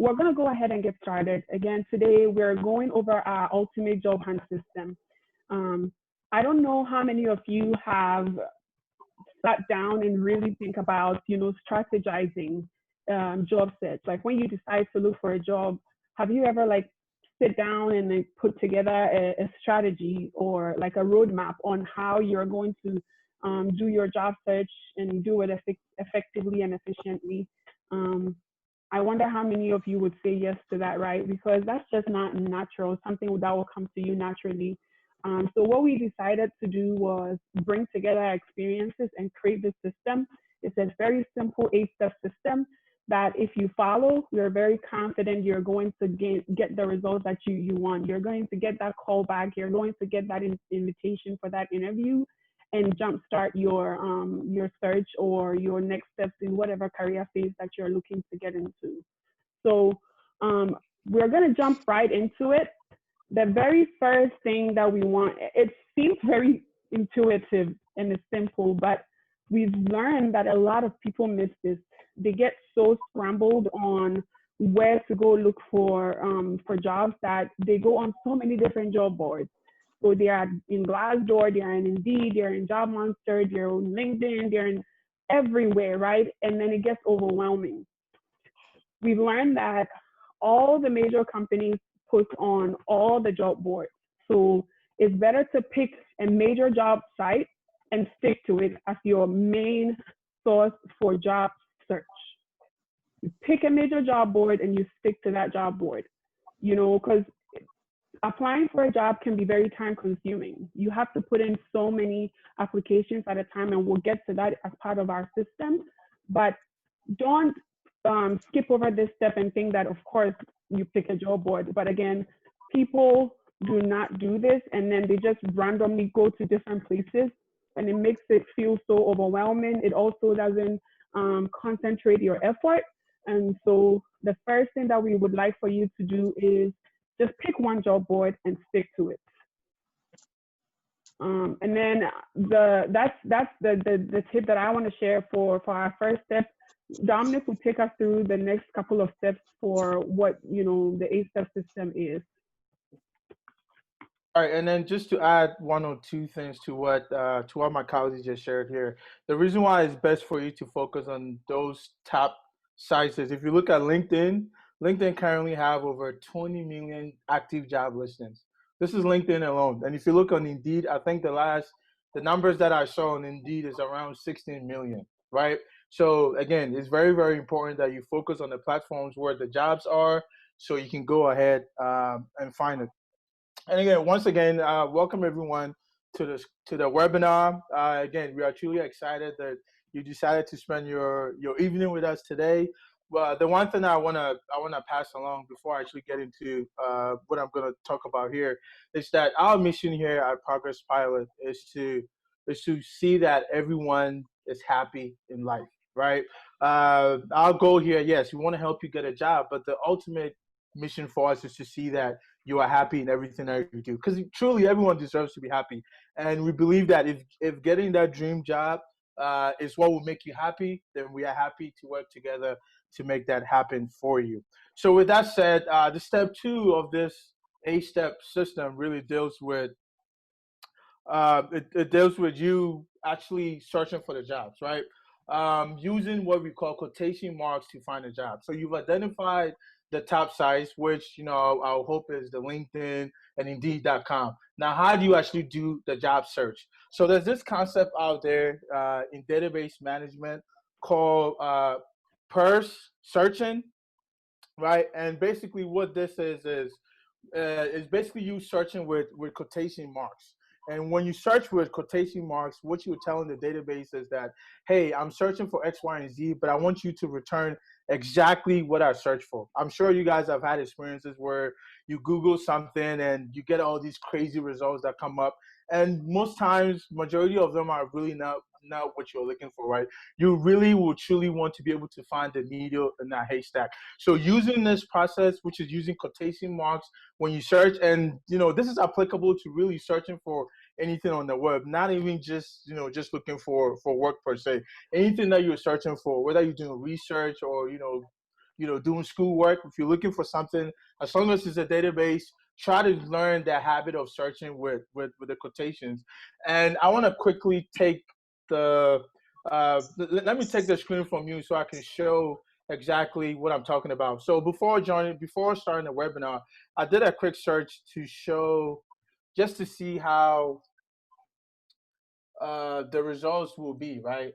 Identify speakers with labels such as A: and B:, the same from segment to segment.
A: we're going to go ahead and get started. Again, today we're going over our ultimate job hunt system. I don't know how many of you have sat down and really think about, strategizing job search. Like when you decide to look for a job, have you ever like sit down and like put together a strategy or like a roadmap on how you're going to do your job search and do it effectively and efficiently? I wonder how many of you would say yes to that, right? Because that's just not natural, something that will come to you naturally. So what we decided to do was bring together our experiences and create this system. It's a very simple 8-step system that if you follow, you're very confident you're going to get the results that you want. You're going to get that call back. You're going to get that invitation for that interview and jumpstart your search or your next steps in whatever career phase that you're looking to get into. So we're going to jump right into it. The very first thing that we want, it seems very intuitive and it's simple, but we've learned that a lot of people miss this. They get so scrambled on where to go look for jobs that they go on so many different job boards. So they are in Glassdoor, they are in Indeed, they're in Job Monster, they're on LinkedIn, they're in everywhere, right? And then it gets overwhelming. We've learned that all the major companies put on all the job boards. So it's better to pick a major job site and stick to it as your main source for job search. You pick a major job board and you stick to that job board, because applying for a job can be very time consuming. You have to put in so many applications at a time, and we'll get to that as part of our system. But don't skip over this step and think that, of course, you pick a job board. But again, people do not do this, and then they just randomly go to different places, and it makes it feel so overwhelming. It also doesn't concentrate your effort. And so the first thing that we would like for you to do is just pick one job board and stick to it. And then that's the tip that I want to share for our first step. Dominic will take us through the next couple of steps for what the 8-step system is.
B: All right, and then just to add one or two things to what my colleagues just shared here, the reason why it's best for you to focus on those top sites is if you look at LinkedIn currently have over 20 million active job listings. This is LinkedIn alone. And if you look on Indeed, I think the numbers that I saw on Indeed is around 16 million, right? So again, it's very, very important that you focus on the platforms where the jobs are so you can go ahead and find it. And again, once again, welcome everyone to the webinar. Again, we are truly excited that you decided to spend your evening with us today. Well, the one thing I wanna pass along before I actually get into what I'm gonna talk about here is that our mission here at Progress Pilot is to see that everyone is happy in life, right? Our goal here, yes, we want to help you get a job, but the ultimate mission for us is to see that you are happy in everything that you do, because truly everyone deserves to be happy, and we believe that if getting that dream job is what will make you happy, then we are happy to work together to make that happen for you. So with that said, the step 2 of this 8-step system really deals with it deals with you actually searching for the jobs, right? Using what we call quotation marks to find a job. So you've identified the top sites, which our hope is the LinkedIn and Indeed.com. Now, how do you actually do the job search? So there's this concept out there in database management called Purse searching, right? And basically, what this is basically you searching with quotation marks. And when you search with quotation marks, what you're telling the database is that, hey, I'm searching for X, Y, and Z, but I want you to return exactly what I searched for. I'm sure you guys have had experiences where you Google something and you get all these crazy results that come up. And most times, majority of them are really not what you're looking for, right? You really will truly want to be able to find the needle in that haystack. So using this process, which is using quotation marks when you search, and this is applicable to really searching for anything on the web, not even just just looking for work per se. Anything that you're searching for, whether you're doing research or doing schoolwork, if you're looking for something, as long as it's a database, try to learn that habit of searching with the quotations. And I want to quickly take let me take the screen from you so I can show exactly what I'm talking about. So before starting the webinar, I did a quick search to show, just to see how the results will be, right?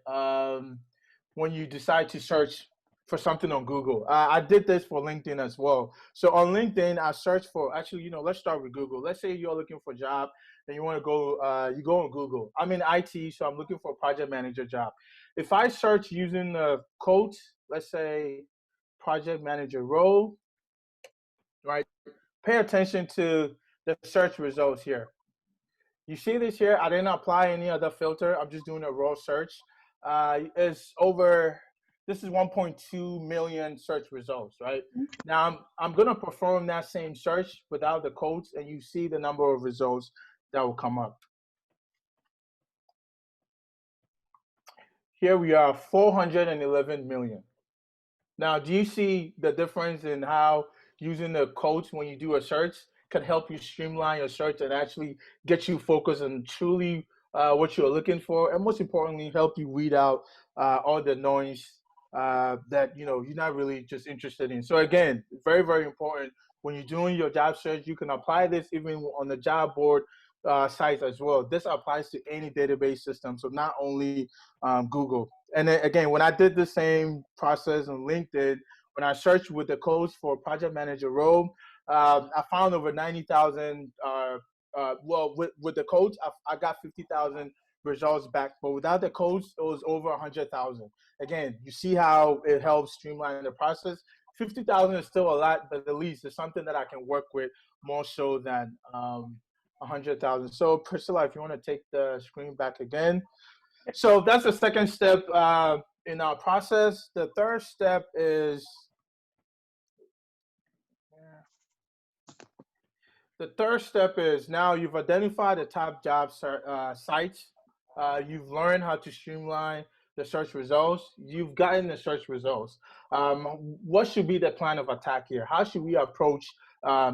B: When you decide to search for something on Google. I did this for LinkedIn as well. So on LinkedIn, I searched for, actually, let's start with Google. Let's say you're looking for a job and you want to go, you go on Google. I'm in IT, so I'm looking for a project manager job. If I search using the code, let's say project manager role, right? Pay attention to the search results here. You see this here? I didn't apply any other filter. I'm just doing a raw search. It's over, this is 1.2 million search results, right? Now I'm gonna perform that same search without the codes, and you see the number of results that will come up. Here we are, 411 million. Now, do you see the difference in how using the codes when you do a search can help you streamline your search and actually get you focused on truly what you're looking for, and most importantly, help you weed out all the noise that you're not really just interested in. So again, very, very important when you're doing your job search. You can apply this even on the job board sites as well. This applies to any database system, so not only Google. And then again, when I did the same process on LinkedIn, when I searched with the codes for project manager role, I found over 90,000. Well, with the codes, I got 50,000 results back, but without the codes, it was over 100,000. Again, you see how it helps streamline the process. 50,000 is still a lot, but at least it's something that I can work with more so than 100,000. So Priscilla, if you want to take the screen back again. So that's the second step in our process. The third step is, now you've identified the top job sites. You've learned how to streamline the search results. You've gotten the search results. What should be the plan of attack here? How should we approach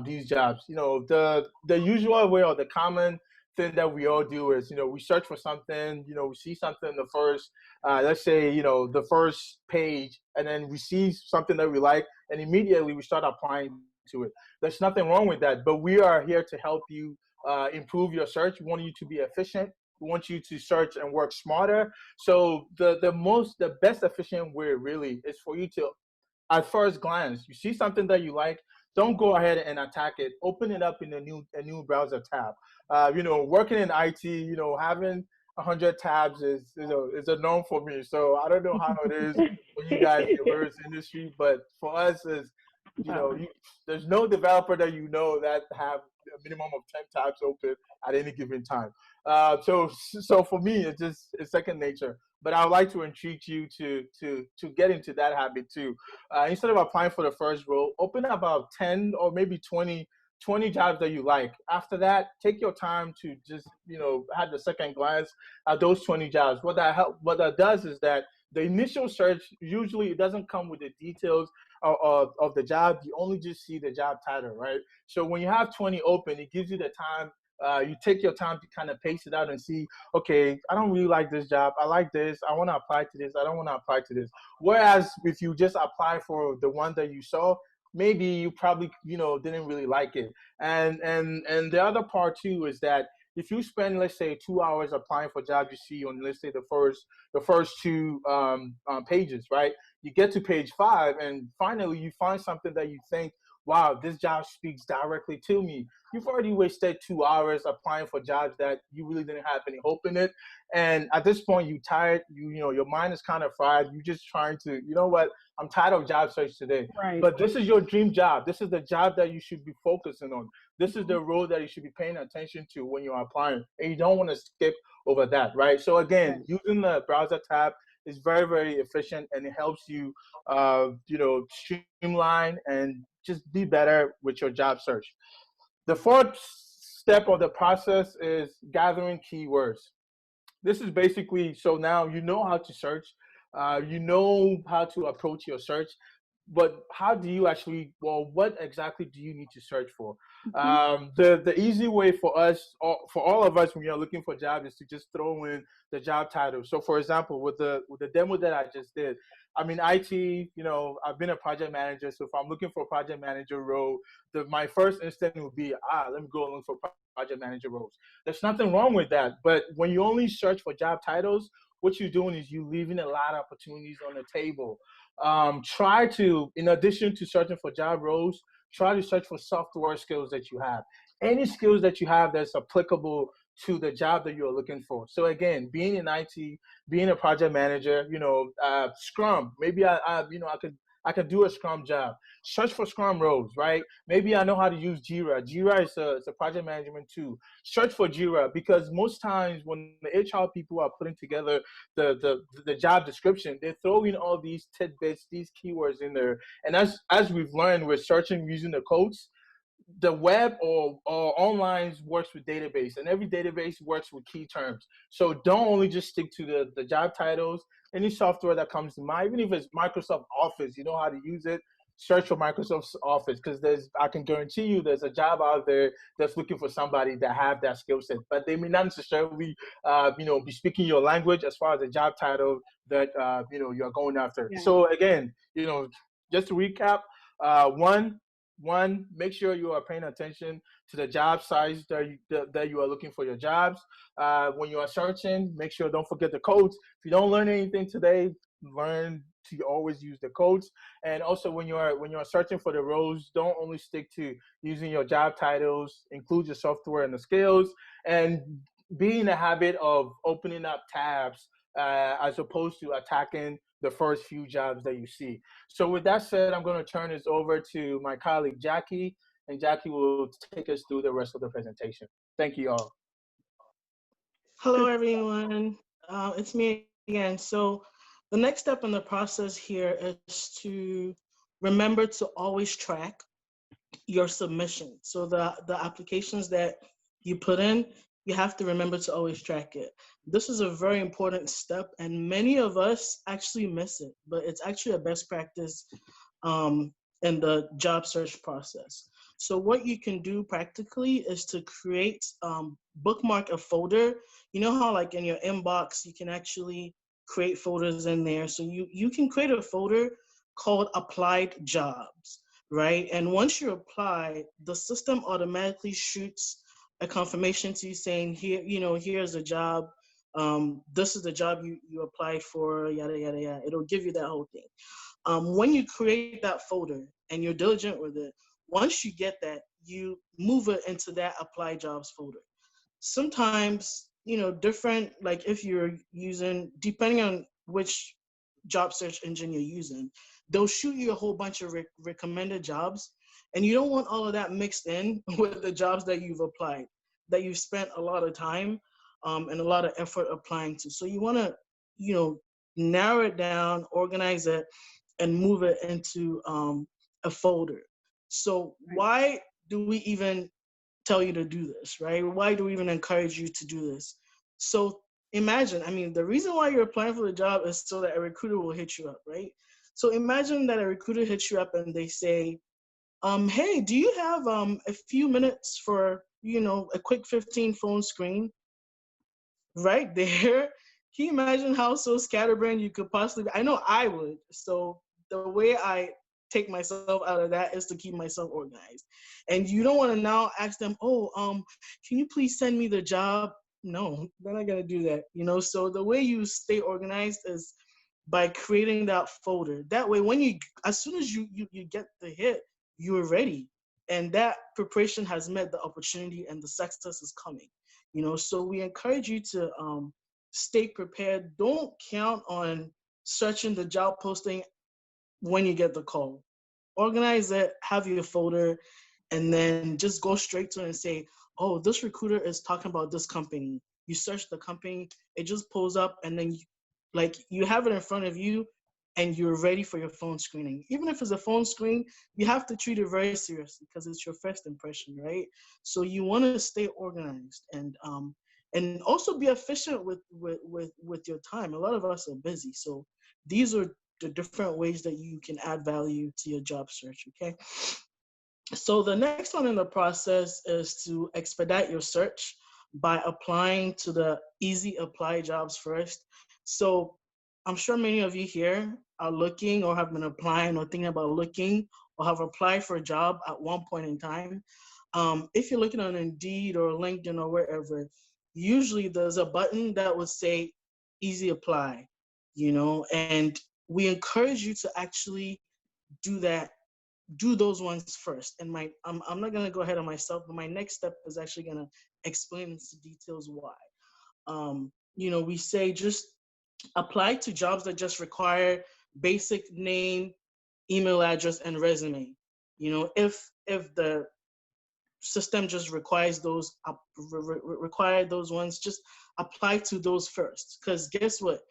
B: these jobs? The usual way, or the common thing that we all do is, we search for something, we see something in the first, let's say, the first page, and then we see something that we like, and immediately we start applying to it. There's nothing wrong with that, but we are here to help you improve your search. We want you to be efficient. We want you to search and work smarter. So the best efficient way really is for you to, at first glance, you see something that you like, don't go ahead and attack it. Open it up in a new browser tab. Working in IT, having 100 tabs is a norm for me. So I don't know how it is for you guys in the various industry, but for us, is there's no developer that that have a minimum of 10 tabs open at any given time. So for me, it's second nature. But I would like to entreat you to get into that habit too. Instead of applying for the first role, open about 10 or maybe 20 jobs that you like. After that, take your time to just have the second glance at those 20 jobs. What that does is that the initial search, usually it doesn't come with the details of the job. You only just see the job title, right? So when you have 20 open, it gives you the time. You take your time to kind of pace it out and see, okay, I don't really like this job. I like this. I want to apply to this. I don't want to apply to this. Whereas if you just apply for the one that you saw, maybe you probably, didn't really like it. And the other part too is that if you spend, let's say, 2 hours applying for jobs you see on, let's say, the first two pages, right? You get to page 5, and finally you find something that you think, wow, this job speaks directly to me. You've already wasted 2 hours applying for jobs that you really didn't have any hope in it. And at this point, you're tired. Your mind is kind of fried. You're just trying to, what? I'm tired of job search today.
A: Right.
B: But this is your dream job. This is the job that you should be focusing on. This is the role that you should be paying attention to when you're applying. And you don't want to skip over that, right? So again, using the browser tab is very, very efficient, and it helps you, streamline and just be better with your job search. The fourth step of the process is gathering keywords. This is basically, so now you know how to search, you know how to approach your search. but how do you actually, well, what exactly do you need to search for?
A: Mhm.
B: The easy way for us, for all of us, when you're looking for jobs, is to just throw in the job title. So, for example, with the demo that I just did, I mean, IT, I've been a project manager. So if I'm looking for a project manager role, my first instinct would be, let me go and look for project manager roles. There's nothing wrong with that. But when you only search for job titles, what you're doing is you leaving a lot of opportunities on the table. Try to, in addition to searching for job roles, try to search for software skills that you have. Any skills that you have that's applicable to the job that you're looking for. So again, being in IT, being a project manager, Scrum. Maybe I could do a Scrum job. Search for Scrum roles, right? Maybe I know how to use Jira. Jira is a project management tool. Search for Jira, because most times when the HR people are putting together the job description, they throw in all these tidbits, these keywords in there. And as we've learned, we're searching using the codes. The web or online works with database, and every database works with key terms. So don't only just stick to the job titles. Any software that comes to mind, even if it's Microsoft Office, you know how to use it. Search for Microsoft Office, because I can guarantee you there's a job out there that's looking for somebody that have that skill set, but they may not necessarily be speaking your language as far as the job title that you're going after.
A: Yeah.
B: So again, just to recap, one, make sure you are paying attention to the job sites that you are looking for your jobs. When you are searching, make sure, don't forget the codes. If you don't learn anything today, learn to always use the codes. And also, when you're searching for the roles, don't only stick to using your job titles. Include your software and the skills, and be in the habit of opening up tabs as opposed to attacking the first few jobs that you see. So with that said, I'm going to turn this over to my colleague Jackie, and Jackie will take us through the rest of the presentation. Thank you all.
C: Hello, everyone. It's me again. So the next step in the process here is to remember to always track your submission. So the applications that you put in, you have to remember to always track it. This is a very important step, and many of us actually miss it, but it's actually a best practice in the job search process. So what you can do practically is to create, bookmark a folder. You know how like in your inbox, you can actually create folders in there. So you can create a folder called applied jobs, right? And once you apply, the system automatically shoots a confirmation to you saying, here's a job. This is the job you applied for, yada, yada, yada. It'll give you that whole thing. When you create that folder and you're diligent with it, once you get that, you move it into that apply jobs folder. Sometimes, different, like if you're using, depending on which job search engine you're using, they'll shoot you a whole bunch of recommended jobs. And you don't want all of that mixed in with the jobs that you've applied, that you've spent a lot of time and a lot of effort applying to. So you want to, narrow it down, organize it, and move it into a folder. So why do we even tell you to do this, right? Why do we even encourage you to do this? So imagine, the reason why you're applying for the job is so that a recruiter will hit you up, right? So imagine that a recruiter hits you up and they say, hey, do you have a few minutes for, a quick 15 phone screen? Right there. Can you imagine how so scatterbrained you could possibly be? I know I would. So the way I take myself out of that is to keep myself organized. And you don't want to now ask them, can you please send me the job? No, they're not gonna do that. So the way you stay organized is by creating that folder. That way, as soon as you get the hit, you're ready. And that preparation has met the opportunity and the success is coming. So we encourage you to stay prepared. Don't count on searching the job posting when you get the call. Organize it, have your folder, and then just go straight to it and say, oh, this recruiter is talking about this company. You search the company, it just pulls up, and then you have it in front of you and you're ready for your phone screening. Even if it's a phone screen, you have to treat it very seriously because it's your first impression, right? So you want to stay organized and also be efficient with your time. A lot of us are busy, so these are the different ways that you can add value to your job search, okay? So the next one in the process is to expedite your search by applying to the easy apply jobs first. So I'm sure many of you here are looking or have been applying or thinking about looking or have applied for a job at one point in time. If you're looking on Indeed or LinkedIn or wherever, usually there's a button that would say easy apply, and we encourage you to actually do that, do those ones first. And I'm not gonna go ahead of myself, but my next step is actually gonna explain into details why. We say just apply to jobs that just require basic name, email address, and resume. If the system just requires those require those ones, just apply to those first. Because guess what?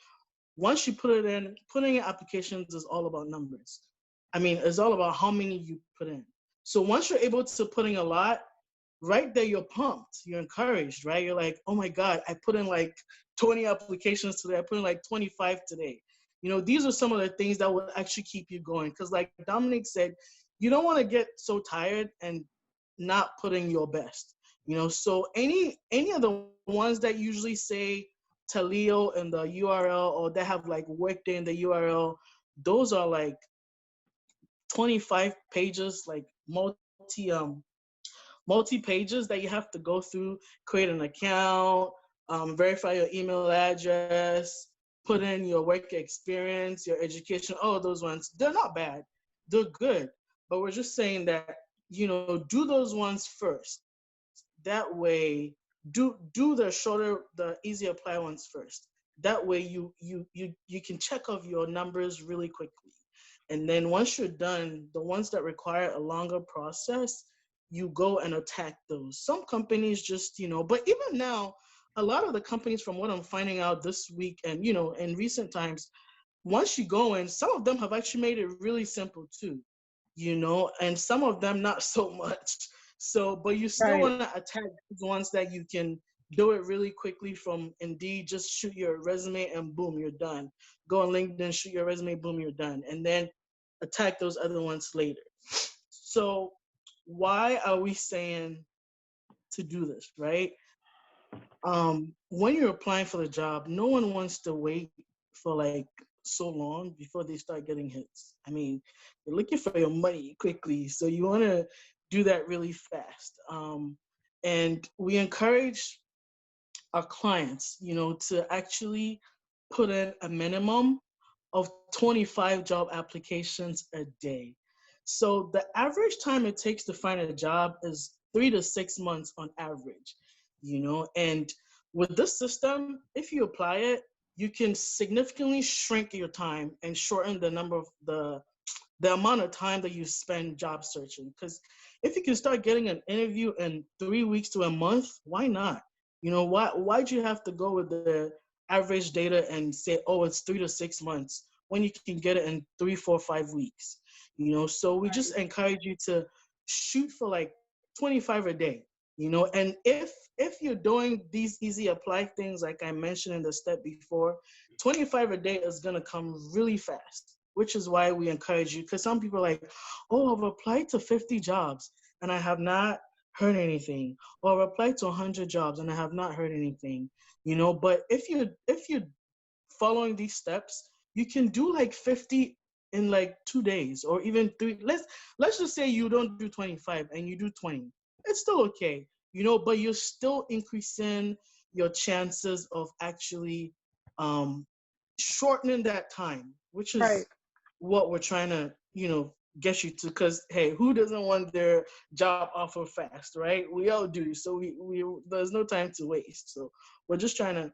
C: Once you put it in, putting in applications is all about numbers. I mean, it's all about how many you put in. So once you're able to put in a lot, right there, you're pumped, you're encouraged, right? You're like, oh my God, I put in like 20 applications today. I put in like 25 today. These are some of the things that will actually keep you going. Because like Dominic said, you don't want to get so tired and not putting your best. So any of the ones that usually say Taleo in the URL, or they have like Workday in the URL, those are like 25 pages, like multi pages that you have to go through, create an account, verify your email address, put in your work experience, your education, all of those ones. They're not bad, they're good, but we're just saying that, do those ones first. That way, do the easy apply ones first. That way you can check off your numbers really quickly. And then once you're done, the ones that require a longer process, you go and attack those. Some companies just, but even now, a lot of the companies, from what I'm finding out this week and, in recent times, once you go in, some of them have actually made it really simple too, and some of them not so much. So, but you still want to attack the ones that you can do it really quickly from Indeed. Just shoot your resume and boom, you're done. Go on LinkedIn, shoot your resume, boom, you're done. And then attack those other ones later. So why are we saying to do this, right? When you're applying for the job, no one wants to wait for like so long before they start getting hits. I mean, you're looking for your money quickly, so you want to do that really fast. And we encourage our clients, to actually put in a minimum of 25 job applications a day. So the average time it takes to find a job is 3 to 6 months on average, and with this system, if you apply it, you can significantly shrink your time and shorten the number of the amount of time that you spend job searching. Because if you can start getting an interview in 3 weeks to a month, why not? Why'd you have to go with the average data and say, oh, it's 3 to 6 months when you can get it in 3, 4, 5 weeks? So we just encourage you to shoot for like 25 a day, and if you're doing these easy apply things, like I mentioned in the step before, 25 a day is going to come really fast, which is why we encourage you. Because some people are like, oh, I've applied to 50 jobs and I have not heard anything, or I've applied to 100 jobs and I have not heard anything, but if you're following these steps, you can do like 50 in like 2 days, or even 3. Let's just say you don't do 25 and you do 20. It's still okay, but you're still increasing your chances of actually shortening that time, which is what we're trying to, get you to. Because hey, who doesn't want their job offer fast, right? We all do. So we there's no time to waste. So we're just trying to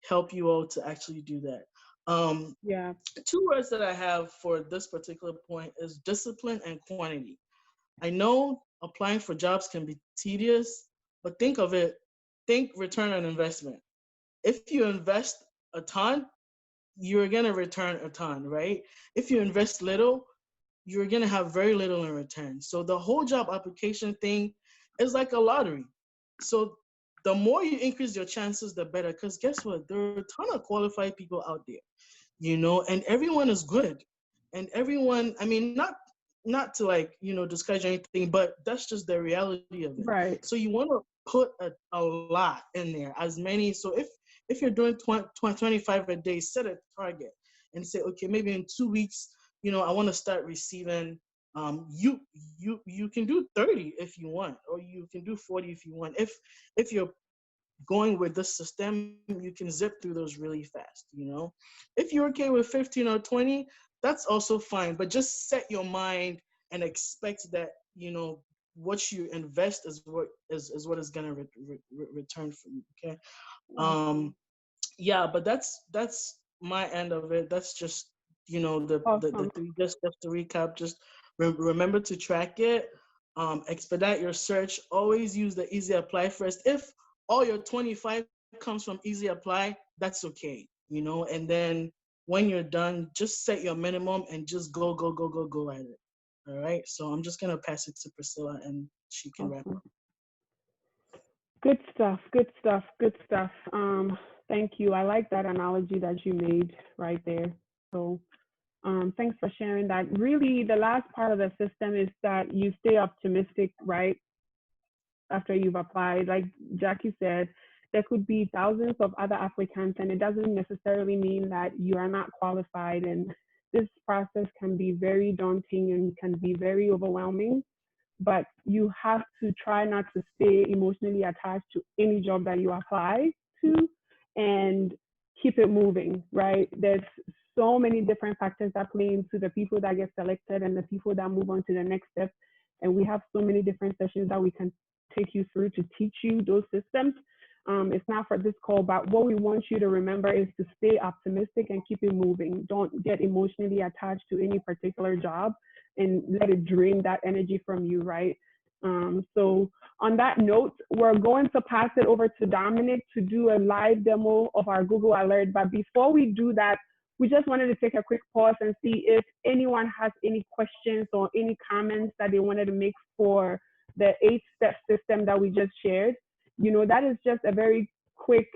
C: help you all to actually do that. 2 words that I have for this particular point is discipline and quantity. I know applying for jobs can be tedious, but think return on investment. If you invest a ton, you're going to return a ton, right? If you invest little, you're going to have very little in return. So the whole job application thing is like a lottery. So the more you increase your chances, the better. Because guess what? There are a ton of qualified people out there, and everyone is good. And everyone, I mean, not to like, discourage anything, but that's just the reality of it.
A: Right.
C: So you want to put a lot in there, as many. So if you're doing 25 a day, set a target and say, okay, maybe in 2 weeks, I want to start receiving. You can do 30 if you want, or you can do 40 if you want. If you're going with this system, you can zip through those really fast. If you're okay with 15 or 20, that's also fine, but just set your mind and expect that, what you invest is what is going to return for you. Okay. um yeah, but that's my end of it. That's just, the
A: Awesome.
C: three, just to recap. Just remember to track it. Expedite your search. Always use the easy apply first. If all your 25 comes from easy apply, that's okay, and then when you're done, just set your minimum and just go, go, go, go, go at it. All right, so I'm just gonna pass it to Priscilla and she can wrap
A: Awesome.
C: up.
A: Good stuff. Good stuff. Good stuff. Thank you. I like that analogy that you made right there. So, thanks for sharing that. Really, the last part of the system is that you stay optimistic, right? After you've applied, like Jackie said, there could be thousands of other applicants, and it doesn't necessarily mean that you are not qualified. And this process can be very daunting and can be very overwhelming, but you have to try not to stay emotionally attached to any job that you apply to and keep it moving, right? There's so many different factors that play into the people that get selected and the people that move on to the next step. And we have so many different sessions that we can take you through to teach you those systems. It's not for this call, but what we want you to remember is to stay optimistic and keep it moving. Don't get emotionally attached to any particular job and let it drain that energy from you, right? So on that note, we're going to pass it over to Dominic to do a live demo of our Google Alert. But before we do that, we just wanted to take a quick pause and see if anyone has any questions or any comments that they wanted to make for the 8-step system that we just shared. That is just a very quick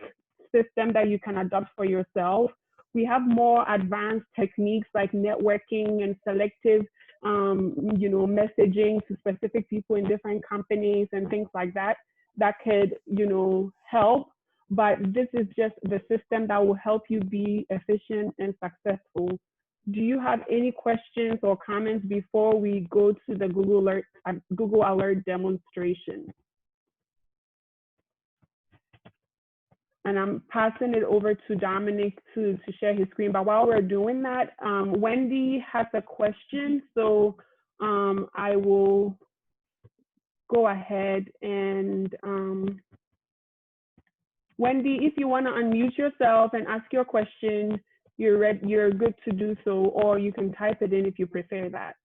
A: system that you can adopt for yourself. We have more advanced techniques like networking and selective messaging to specific people in different companies and things like that, that could, help. But this is just the system that will help you be efficient and successful. Do you have any questions or comments before we go to the Google Alert demonstration? And I'm passing it over to Dominic to share his screen. But while we're doing that, Wendy has a question. So I will go ahead and Wendy, if you want to unmute yourself and ask your question, you're good to do so, or you can type it in if you prefer that.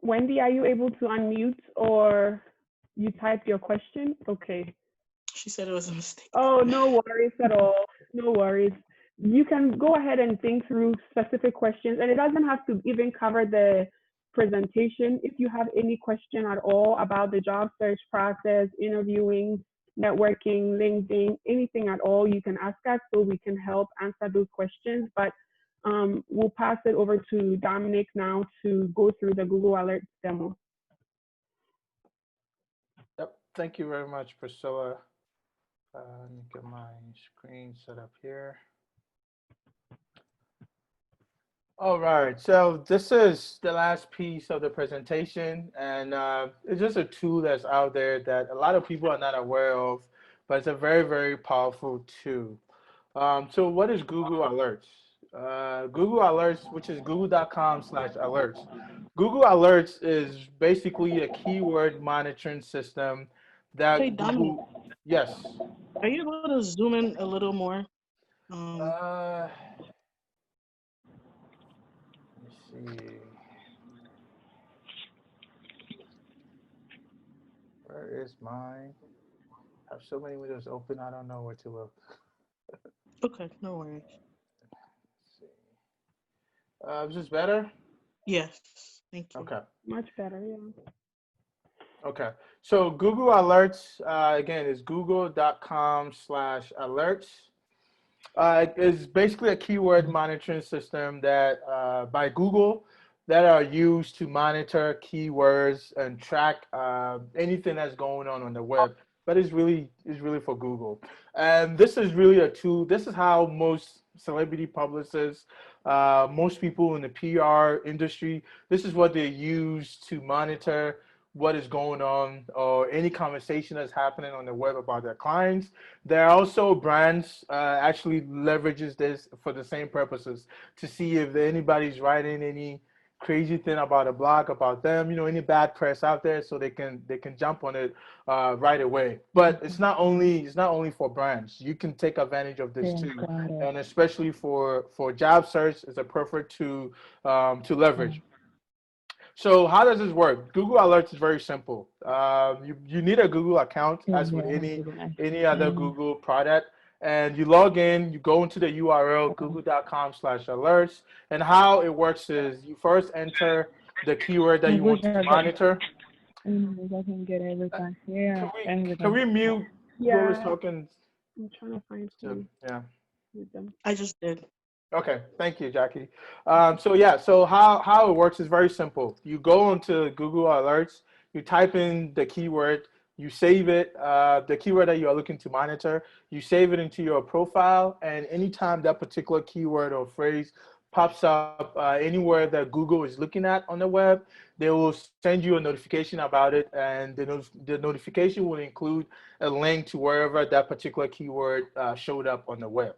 A: Wendy, are you able to unmute or you typed your question? Okay.
C: She said it was a mistake.
A: Oh, no worries at all. No worries. You can go ahead and think through specific questions, and it doesn't have to even cover the presentation. If you have any question at all about the job search process, interviewing, networking, LinkedIn, anything at all, you can ask us so we can help answer those questions. But we'll pass it over to Dominic now to go through the Google Alerts demo.
B: Yep. Thank you very much, Priscilla. Let me get my screen set up here. All right, so this is the last piece of the presentation, and it's just a tool that's out there that a lot of people are not aware of, but it's a very, very powerful tool. So what is Google Alerts? Google Alerts, which is google.com/alerts. Google Alerts is basically a keyword monitoring system
C: Hey,
B: that
C: Dominic,
B: Google, yes.
C: are you able to zoom in a little more?
B: Let me see. Where is mine? I have so many windows open, I don't know where to look.
C: Okay, no worries.
B: Let's see. Is this better?
C: Yes, thank you.
B: Okay.
A: Much better, yeah.
B: Okay. So Google Alerts, again, is google.com/alerts. Is basically a keyword monitoring system that by Google that are used to monitor keywords and track anything that's going on the web. But it's really for Google, and this is really a tool. This is how most celebrity publicists, most people in the PR industry, this is what they use to monitor what is going on or any conversation that's happening on the web about their clients. There are also brands actually leverages this for the same purposes to see if anybody's writing any crazy thing about a blog about them, any bad press out there, so they can jump on it right away. But it's not only for brands. You can take advantage of this too, and especially for job search, it's a perfect to leverage. So how does this work? Google Alerts is very simple. You need a Google account as with any other Google product. And you log in, you go into the URL, google.com/alerts. And how it works is you first enter the keyword that you want to monitor. Can we mute whoever's
A: Yeah,
B: talking?
A: I'm trying to find some
B: Yeah.
A: with them.
C: I just did.
B: Okay, thank you, Jackie. So how it works is very simple. You go into Google Alerts, you type in the keyword, you save it, the keyword that you are looking to monitor, you save it into your profile, and anytime that particular keyword or phrase pops up anywhere that Google is looking at on the web, they will send you a notification about it, and the notification will include a link to wherever that particular keyword showed up on the web.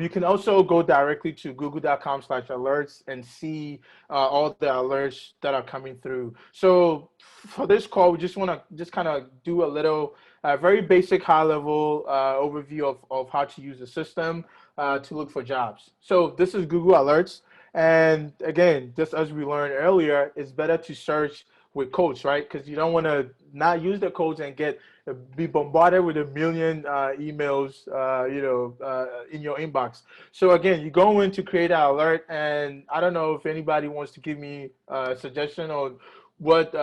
B: You can also go directly to google.com/alerts and see all the alerts that are coming through. So for this call, we just want to just kind of do a little very basic high level overview of how to use the system to look for jobs. So this is Google Alerts. And again, just as we learned earlier, it's better to search with codes, right? Because you don't want to not use the codes and be bombarded with a million emails, in your inbox. So again, you go in to create an alert, and I don't know if anybody wants to give me a suggestion on what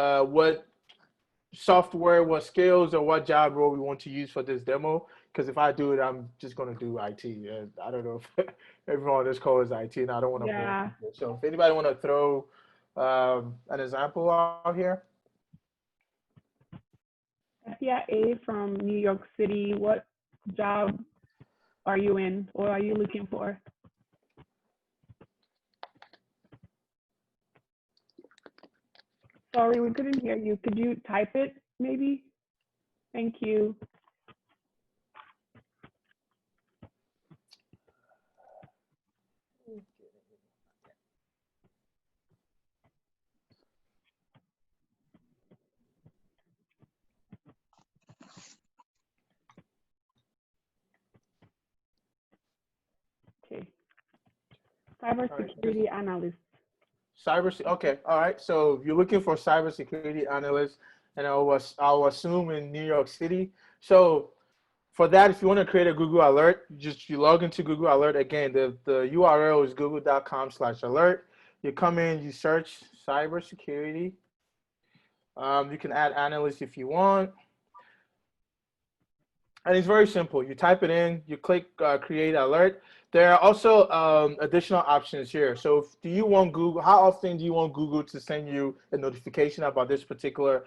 B: software, what skills, or what job role we want to use for this demo. Because if I do it, I'm just going to do IT, and I don't know if everyone on this call is IT, and I don't want to bore
A: Yeah,
B: people. So if anybody want to throw an example out here.
A: Sophia A from New York City. What job are you in or are you looking for? Sorry, we couldn't hear you. Could you type it maybe? Thank you. Okay.
B: All right, just
A: Cybersecurity analyst.
B: okay, all right. So you're looking for cybersecurity analysts, and I'll assume in New York City. So for that, if you want to create a Google alert, you log into Google Alert again. The URL is google.com/alert. You come in, you search cybersecurity. You can add analyst if you want. And it's very simple. You type it in, you click create alert. There are also additional options here. So do you want Google, how often do you want Google to send you a notification about this particular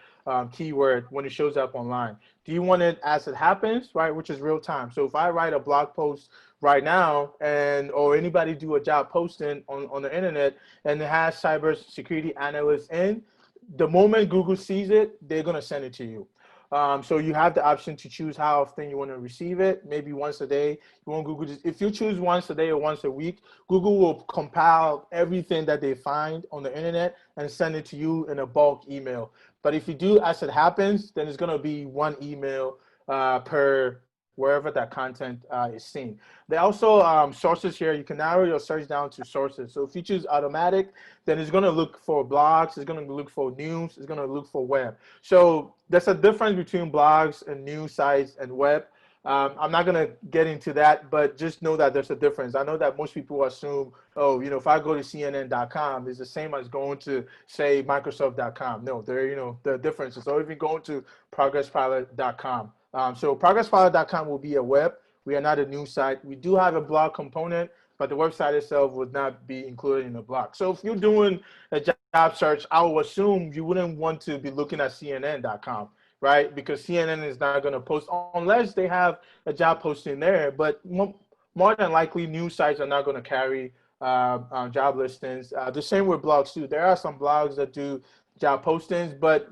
B: keyword when it shows up online? Do you want it as it happens, right, which is real time? So if I write a blog post right now or anybody do a job posting on the internet and it has cybersecurity analysts in, the moment Google sees it, they're going to send it to you. So you have the option to choose how often you want to receive it. Maybe once a day. You want Google if you choose once a day or once a week, Google will compile everything that they find on the internet and send it to you in a bulk email. But if you do as it happens, then it's going to be one email per wherever that content is seen. There are also sources here. You can narrow your search down to sources. So if you choose automatic, then it's going to look for blogs, it's going to look for news, it's going to look for web. So there's a difference between blogs and news sites and web. I'm not gonna get into that, but just know that there's a difference. I know that most people assume, oh, if I go to CNN.com, it's the same as going to say Microsoft.com. No, the differences. So if you go to ProgressPilot.com, so ProgressPilot.com will be a web. We are not a news site. We do have a blog component, but the website itself would not be included in the blog. So if you're doing a job search, I will assume you wouldn't want to be looking at CNN.com, right? Because CNN is not going to post unless they have a job posting there. But more than likely, news sites are not going to carry job listings. The same with blogs too. There are some blogs that do job postings, but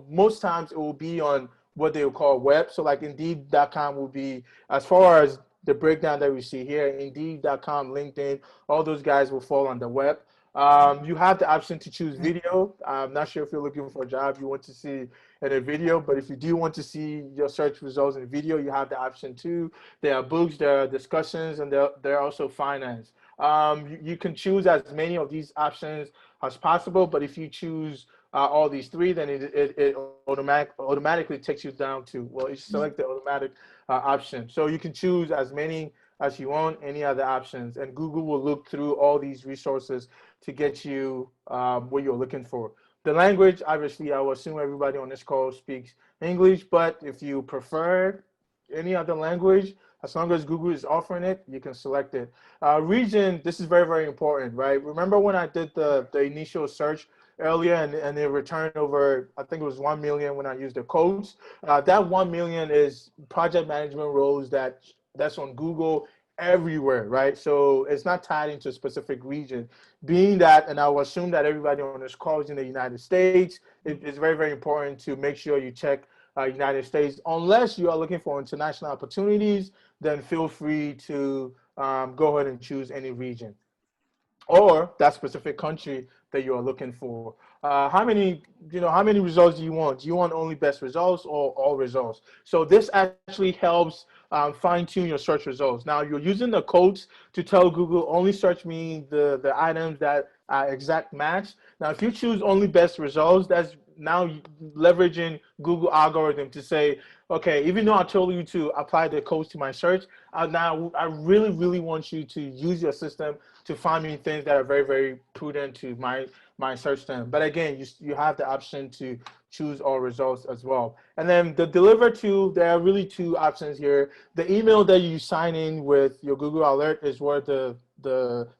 B: most times it will be on what they will call web. So like Indeed.com will be, as far as the breakdown that we see here, Indeed.com, LinkedIn, all those guys will fall on the web. You have the option to choose video. I'm not sure if you're looking for a job you want to see in a video, but if you do want to see your search results in video, you have the option too. There are books, there are discussions, and there are also finance. You can choose as many of these options as possible, but if you choose all these three, then it automatically takes you down to, well, you select the automatic option. So you can choose as many as you want, any other options, and Google will look through all these resources to get you what you're looking for. The language, obviously, I will assume everybody on this call speaks English, but if you prefer any other language, as long as Google is offering it, you can select it. Region, this is very, very important, right? Remember when I did the initial search earlier and it returned over, I think it was 1 million when I used the codes. That 1 million is project management roles that's on Google everywhere, right? So it's not tied into a specific region. Being that, and I will assume that everybody on this call is in the United States, it's very, very important to make sure you check United States. Unless you are looking for international opportunities, then feel free to go ahead and choose any region or that specific country that you are looking for. How many results do you want? Do you want only best results or all results? So this actually helps fine tune your search results. Now you're using the codes to tell Google only search me the items that are exact match. Now, if you choose only best results, that's now leveraging Google algorithm to say, okay, even though I told you to apply the codes to my search, now I really, really want you to use your system to find me things that are very, very prudent to my search term. But again, you have the option to choose all results as well. And then the deliver to, there are really two options here. The email that you sign in with your Google Alert is where the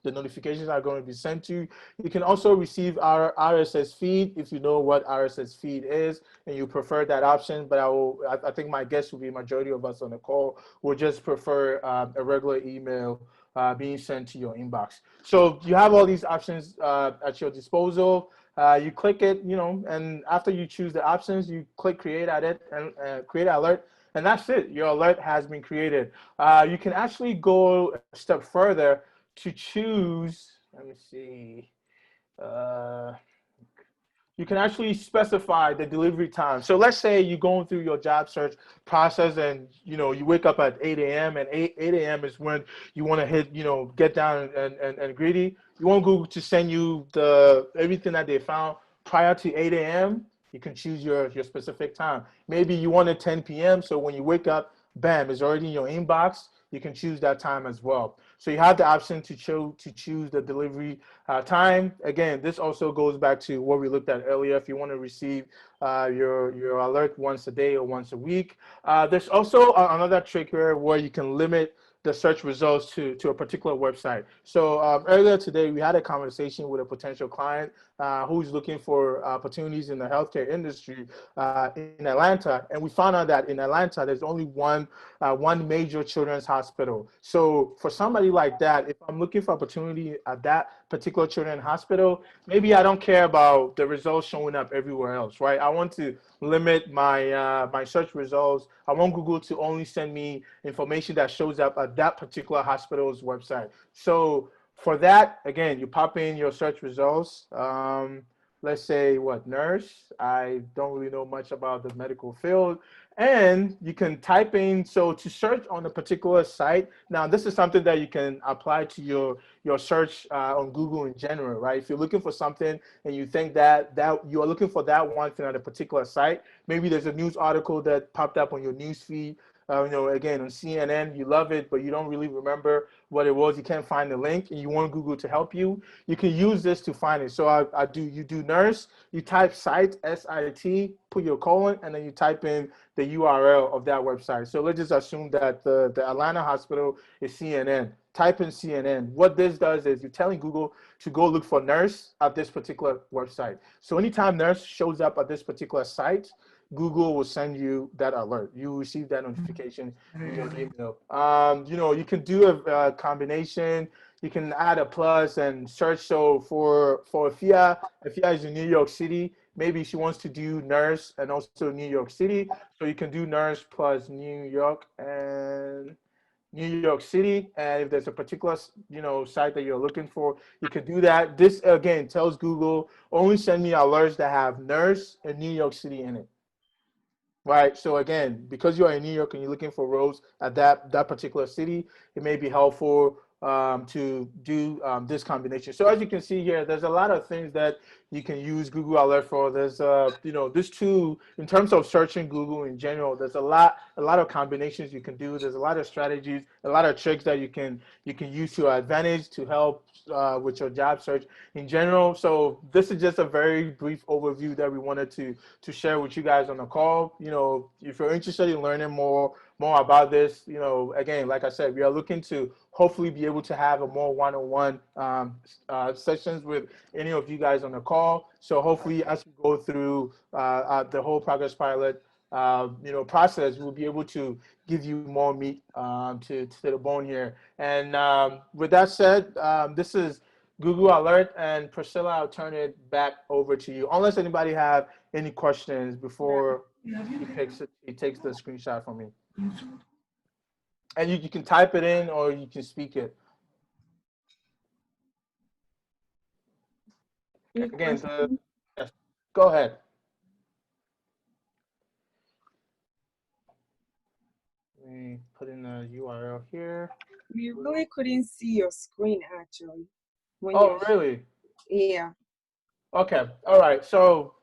B: notifications are going to be sent to. You can also receive our RSS feed if you know what RSS feed is and you prefer that option. But I think my guess will be majority of us on the call will just prefer a regular email being sent to your inbox. So you have all these options at your disposal. You click it, and after you choose the options, you click create edit and create alert, and that's it. Your alert has been created. You can actually go a step further to choose. Let me see. You can actually specify the delivery time. So let's say you're going through your job search process and you wake up at 8 a.m. and 8 a.m. is when you want to hit, get down and greedy. You want Google to send you everything that they found prior to 8 a.m. You can choose your specific time. Maybe you want it 10 p.m. So when you wake up, bam, it's already in your inbox. You can choose that time as well. So you have the option to choose the delivery time. Again, this also goes back to what we looked at earlier. If you want to receive your alert once a day or once a week, there's also another trick here where you can limit the search results to a particular website. So earlier today, we had a conversation with a potential client who's looking for opportunities in the healthcare industry in Atlanta. And we found out that in Atlanta, there's only one major children's hospital. So for somebody like that, if I'm looking for opportunity at that particular children's hospital, maybe I don't care about the results showing up everywhere else, right? I want to limit my search results. I want Google to only send me information that shows up at that particular hospital's website. So for that, again, you pop in your search results. Let's say nurse. I don't really know much about the medical field. And you can type in, so to search on a particular site. Now, this is something that you can apply to your search on Google in general, right? If you're looking for something and you think that you are looking for that one thing on a particular site, maybe there's a news article that popped up on your news feed again, on CNN, you love it, but you don't really remember what it was. You can't find the link and you want Google to help you. You can use this to find it. So you do nurse, you type site, SIT, put your colon, and then you type in the URL of that website. So let's just assume that the Atlanta hospital is CNN. Type in CNN. What this does is you're telling Google to go look for nurse at this particular website. So anytime nurse shows up at this particular site, Google will send you that alert. You will receive that notification in your email. You can do a combination. You can add a plus and search. So for Afia is in New York City. Maybe she wants to do nurse and also New York City. So you can do nurse plus New York and New York City, and if there's a particular site that you're looking for, you can do that. This again tells Google only send me alerts that have nurse and New York City in it. Right. So again, because you are in New York and you're looking for roles at that particular city, it may be helpful to do this combination. So as you can see here, there's a lot of things that you can use Google Alert for. There's this tool in terms of searching Google in general. There's a lot of combinations you can do. There's a lot of strategies, a lot of tricks that you can use to your advantage to help with your job search in general. So this is just a very brief overview that we wanted to share with you guys on the call. If you're interested in learning more about this, again, like I said, we are looking to hopefully be able to have a more one-on-one sessions with any of you guys on the call. So hopefully as we go through the whole Progress Pilot process, we'll be able to give you more meat to the bone here. And with that said, this is Google Alert, and Priscilla, I'll turn it back over to you. Unless anybody have any questions before he takes the screenshot from me. And you can type it in or you can speak it. Again, yes, go ahead. Let me put in the URL here.
D: We really couldn't see your screen actually.
B: Oh, really?
D: Yeah.
B: Okay. All right. So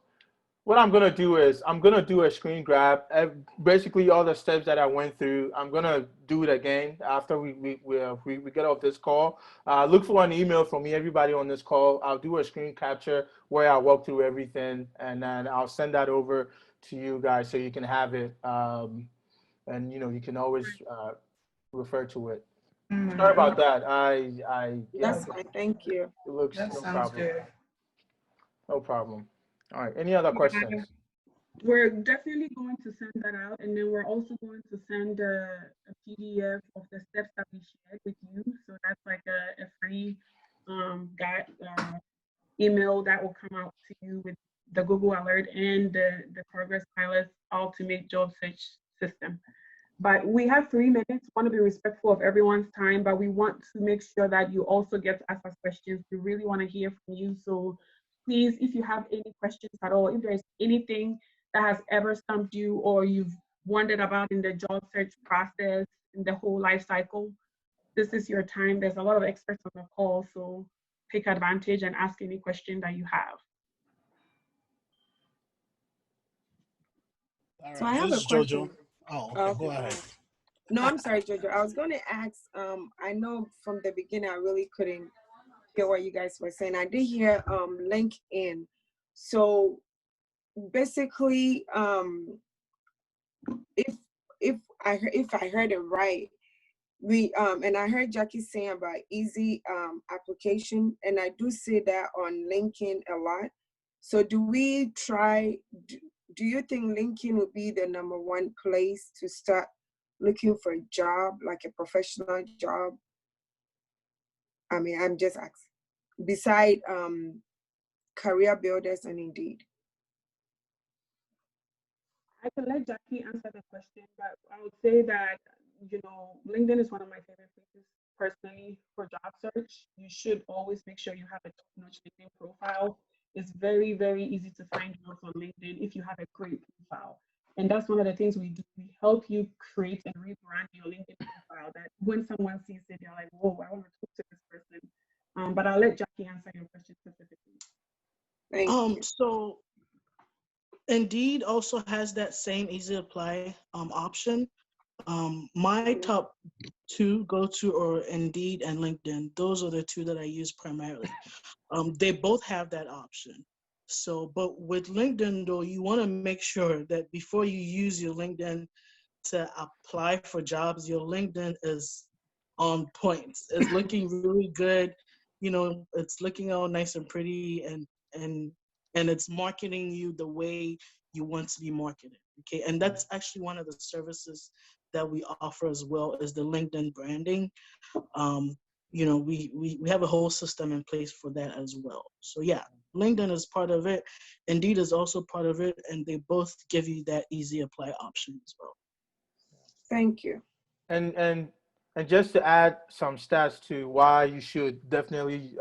B: what I'm going to do is I'm going to do a screen grab. Basically, all the steps that I went through, I'm going to do it again after we get off this call. Look for an email from me, everybody on this call. I'll do a screen capture where I walk through everything, and then I'll send that over to you guys so you can have it. And, you can always refer to it. Sorry about that.
D: That's fine. Thank you.
B: It looks
E: That
B: no
E: sounds
B: problem.
E: good.
B: No problem. All right. Any other questions?
A: We're definitely going to send that out, and then we're also going to send a PDF of the steps that we shared with you. So that's like a free email that will come out to you with the Google Alert and the Progress Pilot Ultimate Job Search System. But we have 3 minutes. Want to be respectful of everyone's time, but we want to make sure that you also get to ask us questions. We really want to hear from you. So please, if you have any questions at all, if there's anything that has ever stumped you or you've wondered about in the job search process, in the whole life cycle, this is your time. There's a lot of experts on the call, so take advantage and ask any question that you have.
F: All right,
D: So I have a
F: this is
D: question.
F: Jojo. Oh, okay, go ahead.
D: No, I'm sorry, Jojo. I was going to ask, I know from the beginning I really couldn't hear what you guys were saying. I did hear LinkedIn. So basically, if I heard it right, we and I heard Jackie saying about easy application, and I do see that on LinkedIn a lot. So do you think LinkedIn would be the #1 place to start looking for a job, like a professional job? I mean, I'm just asking. Beside Career Builders and Indeed.
A: I can let Jackie answer the question, but I would say that, LinkedIn is one of my favorite places personally for job search. You should always make sure you have a top-notch LinkedIn profile. It's very, very easy to find jobs on LinkedIn if you have a great profile. And that's one of the things we do. We help you create and rebrand your LinkedIn profile that when someone sees it, they're like, whoa, I want to talk to this person. But I'll let Jackie answer your question specifically.
D: Thank you.
C: So Indeed also has that same easy apply option. My top two go-to are Indeed and LinkedIn. Those are the two that I use primarily. They both have that option. So, but with LinkedIn though, you want to make sure that before you use your LinkedIn to apply for jobs, your LinkedIn is on point. It's looking really good. You know, it's looking all nice and pretty, and it's marketing you the way you want to be marketed. Okay, and that's actually one of the services that we offer as well is the LinkedIn branding. You know, we have a whole system in place for that as well. So yeah, LinkedIn is part of it. Indeed is also part of it, and they both give you that easy apply option as well.
D: Thank you.
B: And and and just to add some stats to why you should definitely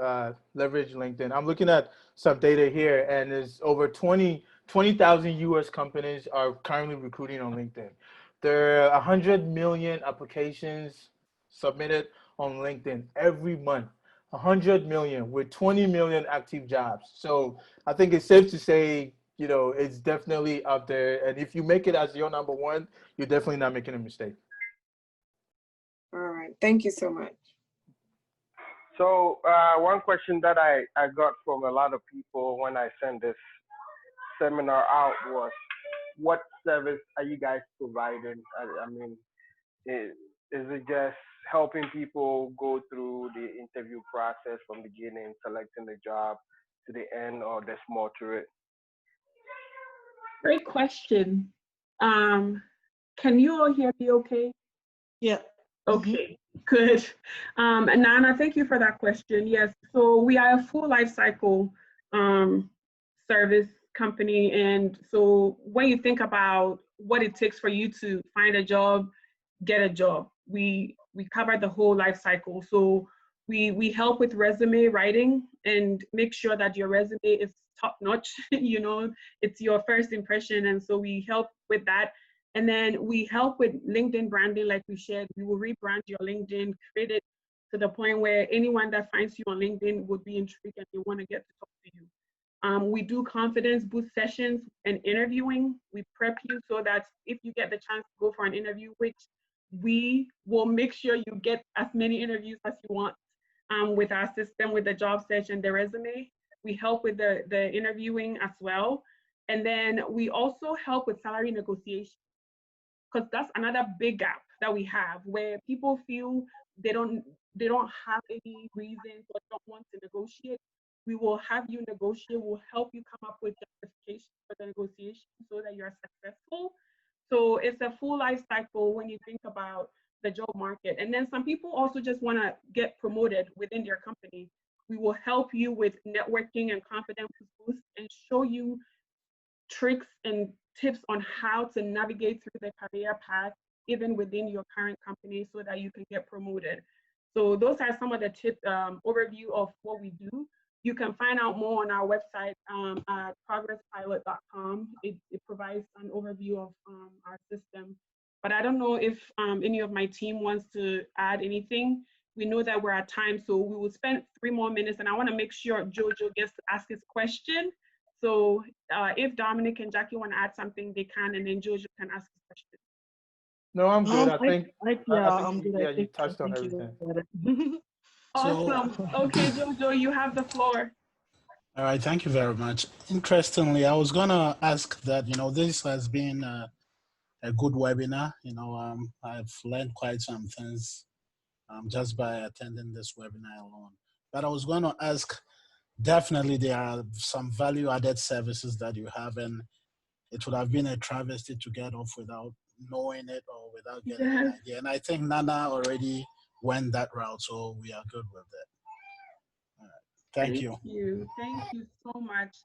B: leverage LinkedIn. I'm looking at some data here, and there's over 20,000 US companies are currently recruiting on LinkedIn. There are 100 million applications submitted on LinkedIn every month. 100 million with 20 million active jobs. So I think it's safe to say, it's definitely up there. And if you make it as your number one, you're definitely not making a mistake.
D: All right. Thank you so much.
E: So one question that I got from a lot of people when I sent this seminar out was, what service are you guys providing? I mean, is it just helping people go through the interview process from beginning, selecting the job to the end, or there's more to it?
A: Great question. Can you all hear me okay?
C: Yeah.
A: Okay, good. And Nana, thank you for that question. Yes, so we are a full life cycle service company. And so when you think about what it takes for you to find a job, get a job, we cover the whole life cycle. So we help with resume writing and make sure that your resume is top notch. It's your first impression. And so we help with that. And then we help with LinkedIn branding, like we shared. We will rebrand your LinkedIn, create it to the point where anyone that finds you on LinkedIn would be intrigued and they want to get to talk to you. We do confidence boost sessions and interviewing. We prep you so that if you get the chance to go for an interview, which we will make sure you get as many interviews as you want with our system, with the job search and the resume. We help with the interviewing as well. And then we also help with salary negotiation, because that's another big gap that we have where people feel they don't have any reasons or don't want to negotiate. We will have you negotiate. We'll help you come up with justification for the negotiation so that you're successful. So it's a full life cycle when you think about the job market. And then some people also just want to get promoted within their company. We will help you with networking and confidence boost and show you tricks and tips on how to navigate through the career path, even within your current company, so that you can get promoted. So those are some of the tips, overview of what we do. You can find out more on our website at progresspilot.com. It provides an overview of our system. But I don't know if any of my team wants to add anything. We know that we're at time, so we will spend 3 more minutes, and I want to make sure Jojo gets to ask his question. So if Dominic and Jackie want to add something, they can, and then Jojo can ask a question.
B: No, I'm good. I think
C: you
B: touched on everything.
A: Awesome. Okay, Jojo, you have the floor.
F: All right, thank you very much. Interestingly, I was gonna ask that, this has been a good webinar. I've learned quite some things just by attending this webinar alone. But I was gonna ask, definitely there are some value-added services that you have, and it would have been a travesty to get off without knowing it or without getting an idea. And I think Nana already went that route, so we are good with it. All right. Thank you.
A: Thank you so much.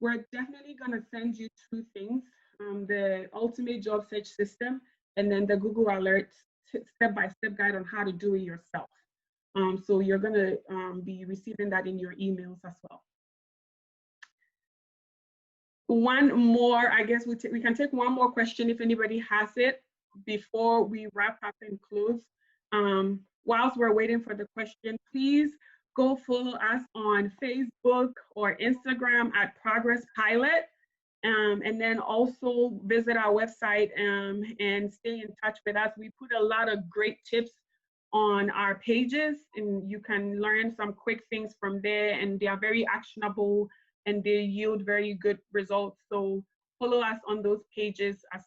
A: We're definitely going to send you 2 things, the Ultimate Job Search System and then the Google Alerts step-by-step guide on how to do it yourself. So you're going to be receiving that in your emails as well. One more, I guess we can take one more question if anybody has it before we wrap up and close. Whilst we're waiting for the question, please go follow us on Facebook or Instagram at Progress Pilot And then also visit our website and stay in touch with us. We put a lot of great tips on our pages, and you can learn some quick things from there, and they are very actionable and they yield very good results. So follow us on those pages as